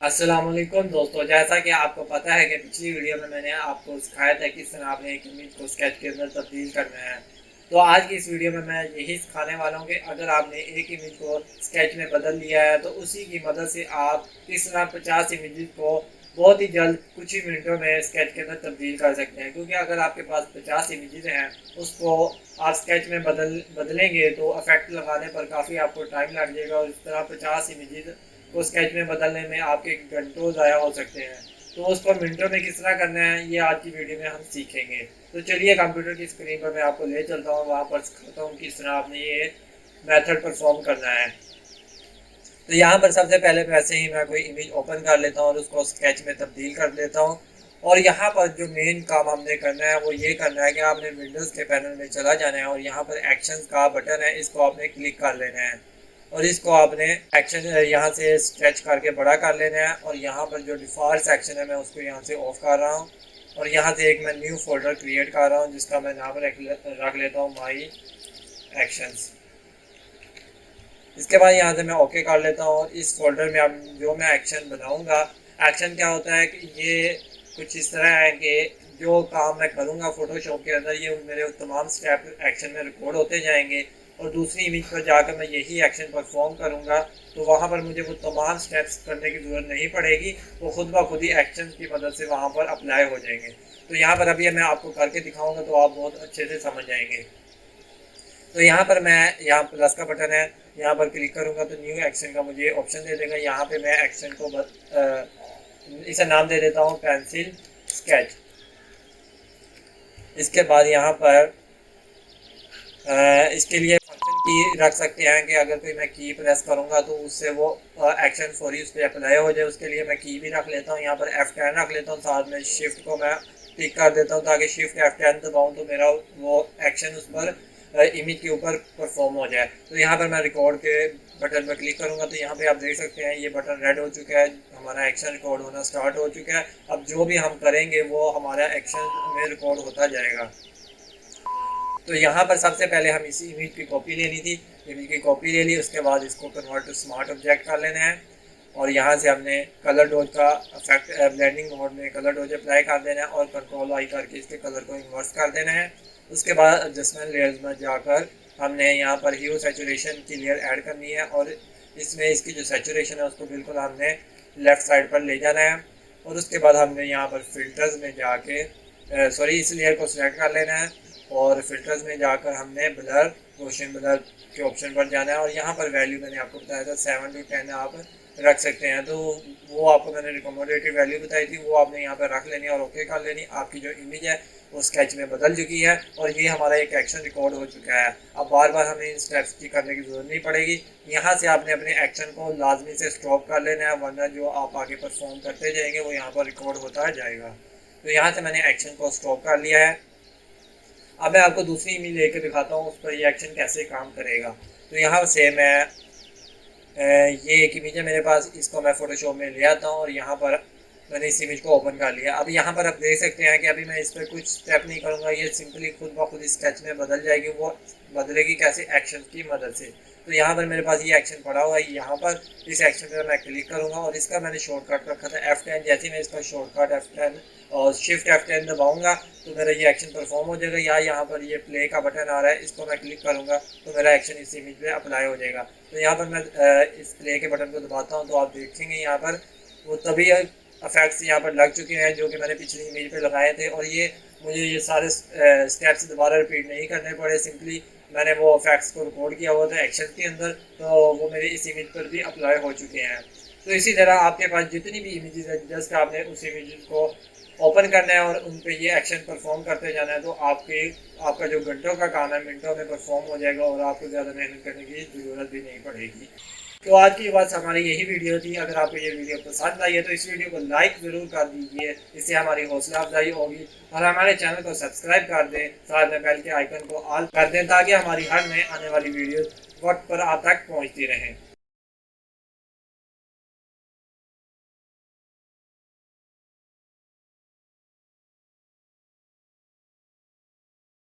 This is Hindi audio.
अस्सलाम वालेकुम दोस्तों, जैसा कि आपको पता है कि पिछली वीडियो में मैंने आपको सिखाया था किस तरह आपने एक इमेज को स्केच के अंदर तब्दील करना है। तो आज की इस वीडियो में मैं यही सिखाने वाला हूँ कि अगर आपने एक इमेज को स्केच में बदल लिया है तो उसी की मदद से आप किस तरह 50 इमेज को बहुत ही जल्द कुछ ही मिनटों में स्केच के अंदर तब्दील कर सकते हैं। क्योंकि अगर आपके पास 50 इमेज हैं, उसको आप स्केच में बदलेंगे तो इफेक्ट लगाने पर काफ़ी आपको टाइम लग जाएगा और इस तरह 50 इमेज को स्केच में बदलने में आपके घंटों ज़ाया हो सकते हैं। तो उसको मिनटों में किस तरह करना है ये आज की वीडियो में हम सीखेंगे। तो चलिए कंप्यूटर की स्क्रीन पर मैं आपको ले चलता हूँ, वहाँ पर सिखाता हूँ किस तरह आपने ये मेथड परफॉर्म करना है। तो यहाँ पर सबसे पहले वैसे ही मैं कोई इमेज ओपन कर लेता हूँ और उसको स्केच में तब्दील कर देता हूँ। और यहाँ पर जो मेन काम हमने करना है वो ये करना है कि आपने विंडोज़ के पैनल में चला जाना है और यहाँ पर एक्शंस का बटन है, इसको आपने क्लिक कर लेना है और इसको आपने एक्शन यहाँ से स्ट्रेच करके बड़ा कर लेना है। और यहाँ पर जो डिफ़ॉल्ट सेक्शन है मैं उसको यहाँ से ऑफ कर रहा हूँ और यहाँ से एक मैं न्यू फोल्डर क्रिएट कर रहा हूँ जिसका मैं नाम रख लेता हूँ माई एक्शंस। इसके बाद यहाँ से मैं ओके कर लेता हूँ और इस फोल्डर में अब जो मैं एक्शन बनाऊँगा, एक्शन क्या होता है कि ये कुछ इस तरह है कि जो काम मैं करूँगा फ़ोटोशॉप के अंदर ये मेरे तमाम स्टेप एक्शन में रिकॉर्ड होते जाएंगे और दूसरी इमेज पर जाकर मैं यही एक्शन परफॉर्म करूँगा। तो वहाँ पर मुझे वो तमाम स्टेप्स करने की ज़रूरत नहीं पड़ेगी, वो खुद ब खुद ही एक्शन की मदद से वहाँ पर अप्लाई हो जाएंगे। तो यहाँ पर अभी मैं आपको करके दिखाऊँगा तो आप बहुत अच्छे से समझ जाएंगे। तो यहाँ पर मैं यहाँ प्लस का बटन है, यहाँ पर क्लिक करूँगा तो न्यू एक्शन का मुझे ऑप्शन दे देगा। यहाँ पे मैं एक्शन को इसे नाम दे देता हूँ पेंसिल स्केच। इसके बाद यहाँ पर इसके लिए फंक्शन की रख सकते हैं कि अगर कोई मैं की प्रेस करूँगा तो उससे वो एक्शन फौरी उस पर अप्लाई हो जाए। उसके लिए मैं की भी रख लेता हूँ, यहाँ पर F10 रख लेता हूँ, साथ में शिफ्ट को मैं टिक कर देता हूँ ताकि शिफ्ट F10 दबाऊँ तो मेरा वो एक्शन उस पर इमेज के ऊपर परफॉर्म हो जाए। तो यहाँ पर मैं रिकॉर्ड के बटन पर क्लिक करूँगा तो यहाँ पे आप देख सकते हैं ये बटन रेड हो चुका है, हमारा एक्शन रिकॉर्ड होना स्टार्ट हो चुका है। अब जो भी हम करेंगे वो हमारा एक्शन में रिकॉर्ड होता जाएगा। तो यहाँ पर सबसे पहले हम इसी इमेज की कॉपी लेनी थी, इमेज की कॉपी ले ली, उसके बाद इसको कन्वर्ट टू स्मार्ट ऑब्जेक्ट कर लेना है और यहाँ से हमने कलर डोज का इफेक्ट ब्लेंडिंग मोड में कलर डोज अप्लाई कर देना है और कंट्रोल आई करके इसके कलर को इन्वर्स कर देना है। उसके बाद एडजस्टमेंट लेयर्स में जाकर हमने यहाँ पर ह्यू सैचुरेशन की लेयर ऐड करनी है और इसमें इसकी जो सैचुरेशन है उसको बिल्कुल हमने लेफ़्ट साइड पर ले जाना है। और उसके बाद हमने यहाँ पर फिल्टर्स में जाके इस लेयर को सिलेक्ट कर लेना है और फिल्टर्स में जाकर हमने ब्लर रोशन ब्लर के ऑप्शन पर जाना है और यहाँ पर वैल्यू मैंने आपको बताया था 7 to 10 आप रख सकते हैं। तो वो आपको मैंने रिकमेंडेड वैल्यू बताई थी, वो आपने यहाँ पर रख लेनी और ओके कर लेनी। आपकी जो इमेज है वो स्केच में बदल चुकी है और ये हमारा एक एक्शन रिकॉर्ड हो चुका है। अब बार बार हमें इन स्टेप्स की करने की ज़रूरत नहीं पड़ेगी। यहाँ से आपने अपने एक्शन को लाजमी से स्टॉप कर लेना है, वरना जो आप आगे परफॉर्म करते जाएंगे वो यहाँ पर रिकॉर्ड होता जाएगा। तो यहाँ से मैंने एक्शन को स्टॉप कर लिया है। अब मैं आपको दूसरी इमेज लेकर दिखाता हूँ उस पर ये एक्शन कैसे काम करेगा। तो यहाँ से मैं ये एक इमेज है मेरे पास, इसको मैं फ़ोटोशॉप में ले आता हूँ और यहाँ पर मैंने इस इमेज को ओपन कर लिया। अब यहाँ पर आप देख सकते हैं कि अभी मैं इस पर कुछ स्टेप नहीं करूँगा, ये सिंपली खुद ब खुद स्केच में बदल जाएगी। वो बदलेगी कैसे? एक्शन की मदद से। तो यहाँ पर मेरे पास ये एक्शन पड़ा हुआ है, यहाँ पर इस एक्शन पर मैं क्लिक करूँगा और इसका मैंने शॉर्टकट रखा था F10। जैसे ही मैं इसका शॉर्टकट F10 और शिफ्ट F10 दबाऊँगा तो मेरा ये एक्शन परफॉर्म हो जाएगा। या यहाँ पर ये प्ले का बटन आ रहा है, इसको मैं क्लिक करूँगा तो मेरा एक्शन इस इमेज पे अप्लाई हो जाएगा। तो यहाँ पर मैं इस प्ले के बटन को दबाता हूँ तो आप देखेंगे यहाँ पर वो तभी इफेक्ट्स यहाँ पर लग चुके हैं जो कि मैंने पिछली इमेज पे लगाए थे और ये मुझे ये सारे स्टेप्स दोबारा रिपीट नहीं करने पड़े। सिंपली मैंने वो इफेक्ट्स को रिकॉर्ड किया हुआ था एक्शन के अंदर, तो वो मेरे इस इमेज पर भी अप्लाई हो चुके हैं। तो इसी तरह आपके पास जितनी भी इमेजेस है जस्ट आपने उस इमेज को ओपन करना है और उन पे ये एक्शन परफॉर्म करते जाना है। तो आपका जो घंटों का काम है मिनटों में परफॉर्म हो जाएगा और आपको ज़्यादा मेहनत करने की ज़रूरत भी नहीं पड़ेगी। तो आज की बात हमारी यही वीडियो थी। अगर आपको ये वीडियो पसंद आई है तो इस वीडियो को लाइक ज़रूर कर दीजिए, इससे हमारी हौसला अफजाई होगी और हमारे चैनल को सब्सक्राइब कर दें, साथ में बेल के आइकन को ऑल कर दें ताकि हमारी हर नए आने वाली वीडियो वक्त पर आप तक पहुँचती रहें।